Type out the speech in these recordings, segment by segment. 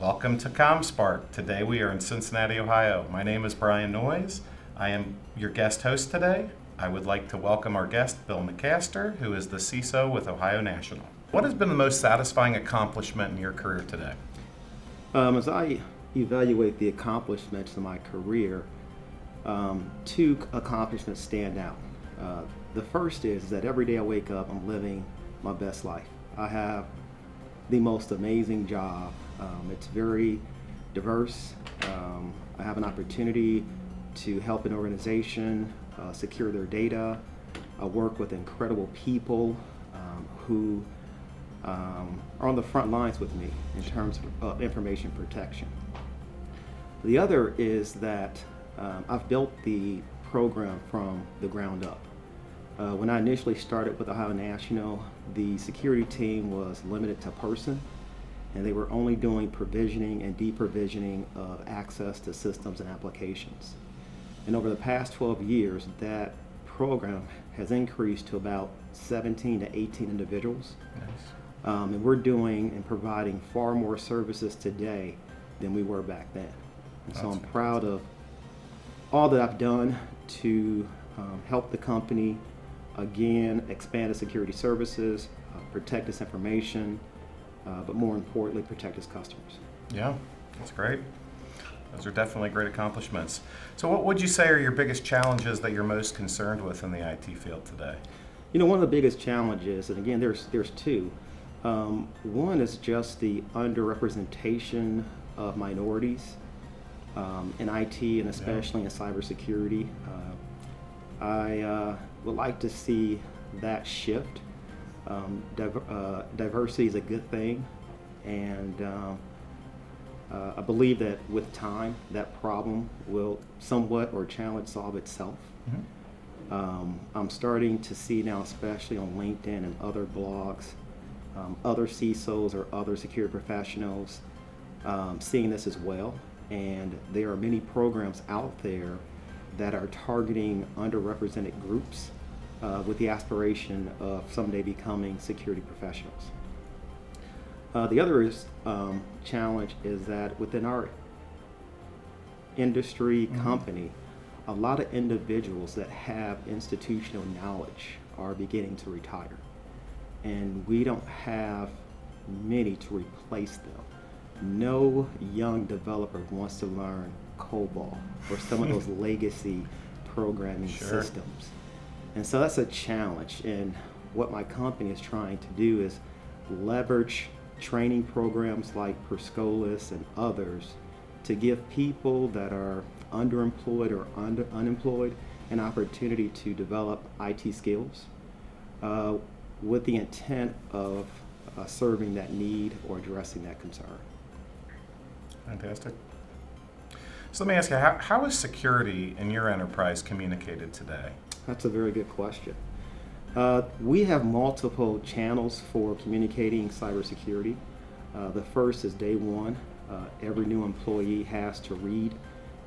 Welcome to ComSpark. Today we are in Cincinnati, Ohio. My name is Brian Noyes. I am your guest host today. I would like to welcome our guest, Bill McCaster, who is the CISO with Ohio National. What has been the most satisfying accomplishment in your career today? As I evaluate the accomplishments of my career, two accomplishments stand out. The first is that every day I wake up, I'm living my best life. I have the most amazing job. It's very diverse. I have an opportunity to help an organization secure their data. I work with incredible people who are on the front lines with me in terms of information protection. The other is that I've built the program from the ground up. When I initially started with Ohio National, the security team was limited to person, and they were only doing provisioning and deprovisioning of access to systems and applications. And over the past 12 years, that program has increased to about 17 to 18 individuals. Nice. And we're doing and providing far more services today than we were back then. And so I'm proud of all that I've done to help the company, again, expand its security services, protect its information, but more importantly, protect its customers. Yeah, that's great. Those are definitely great accomplishments. So what would you say are your biggest challenges that you're most concerned with in the IT field today? You know, one of the biggest challenges, and again, there's two. One is just the underrepresentation of minorities in IT and especially in cybersecurity. I would like to see that shift. Diversity is a good thing, and I believe that with time, that problem will somewhat or challenge solve itself. Mm-hmm. I'm starting to see now, especially on LinkedIn and other blogs, other CISOs or other security professionals seeing this as well, and there are many programs out there that are targeting underrepresented groups with the aspiration of someday becoming security professionals. The other challenge is that within our industry company, a lot of individuals that have institutional knowledge are beginning to retire. And we don't have many to replace them. No young developer wants to learn COBOL or some of those legacy programming systems. And so that's a challenge. And what my company is trying to do is leverage training programs like Perscolis and others to give people that are underemployed or unemployed an opportunity to develop IT skills with the intent of serving that need or addressing that concern. Fantastic. So let me ask you, how is security in your enterprise communicated today? That's a very good question. We have multiple channels for communicating cybersecurity. The first is day one. Every new employee has to read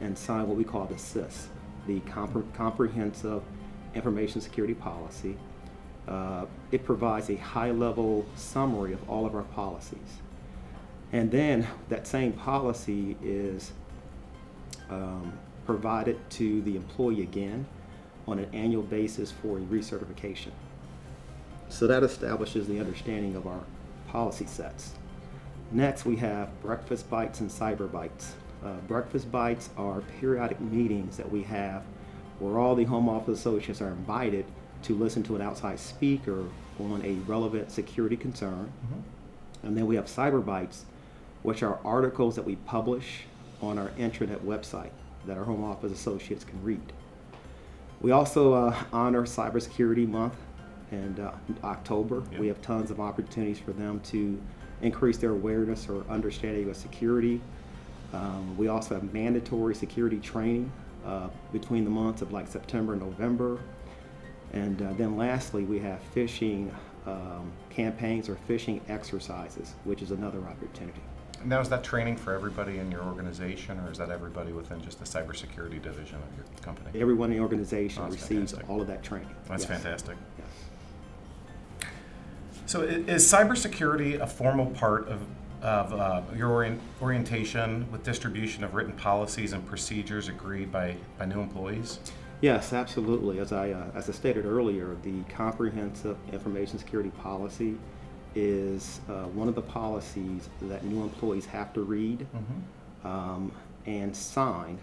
and sign what we call the CIS, the Comprehensive Information Security Policy. It provides a high-level summary of all of our policies. And then that same policy is provided to the employee again on an annual basis for a recertification. So that establishes the understanding of our policy sets. Next, we have breakfast bites and cyber bites. Breakfast bites are periodic meetings that we have where all the home office associates are invited to listen to an outside speaker on a relevant security concern. Mm-hmm. And then we have cyber bites, which are articles that we publish on our intranet website that our home office associates can read. We also honor Cybersecurity Month in October. Yep. We have tons of opportunities for them to increase their awareness or understanding of security. We also have mandatory security training between the months of like September and November. And then lastly, we have phishing campaigns or phishing exercises, which is another opportunity. Now, is that training for everybody in your organization, or is that everybody within just the cybersecurity division of your company? Everyone in the organization receives all of that training. That's fantastic. Yes. So is cybersecurity a formal part of your orientation with distribution of written policies and procedures agreed by new employees? Yes, absolutely. As I stated earlier, the comprehensive information security policy is one of the policies that new employees have to read and sign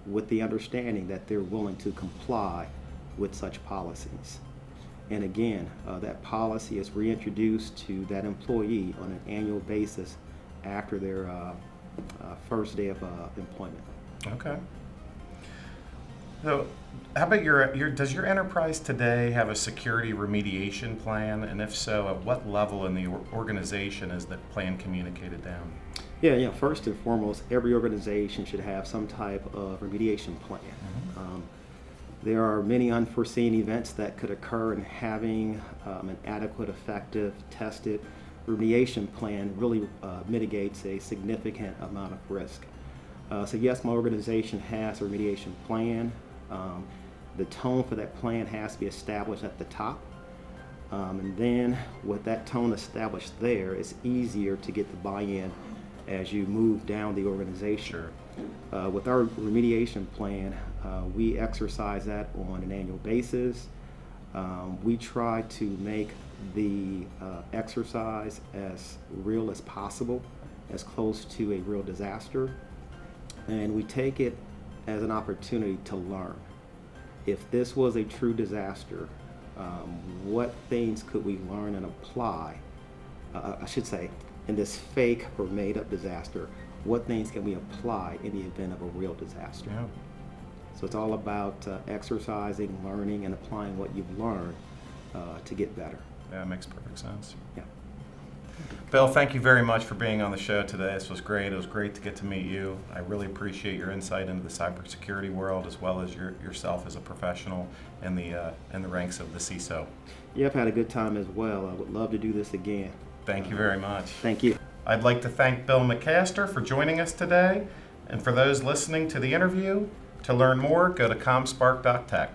with the understanding that they're willing to comply with such policies. And again, that policy is reintroduced to that employee on an annual basis after their first day of employment. Okay. So, how about does your enterprise today have a security remediation plan? And if so, at what level in the organization is the plan communicated down? Yeah. First and foremost, every organization should have some type of remediation plan. There are many unforeseen events that could occur, and having an adequate, effective, tested remediation plan really mitigates a significant amount of risk. So yes, my organization has a remediation plan. The tone for that plan has to be established at the top. And then with that tone established there, it's easier to get the buy-in as you move down the organization. Sure. With our remediation plan, we exercise that on an annual basis. We try to make the exercise as real as possible, as close to a real disaster. And we take it as an opportunity to learn. If this was a true disaster, what things could we learn and apply? I should say, in this fake or made-up disaster, what things can we apply in the event of a real disaster? Yeah. So it's all about exercising, learning, and applying what you've learned to get better. Yeah, it makes perfect sense. Yeah. Bill, thank you very much for being on the show today. This was great. It was great to get to meet you. I really appreciate your insight into the cybersecurity world, as well as yourself as a professional in the ranks of the CISO. Yeah, I've had a good time as well. I would love to do this again. Thank you very much. Thank you. I'd like to thank Bill McCaster for joining us today. And for those listening to the interview, to learn more, go to ComSpark.tech.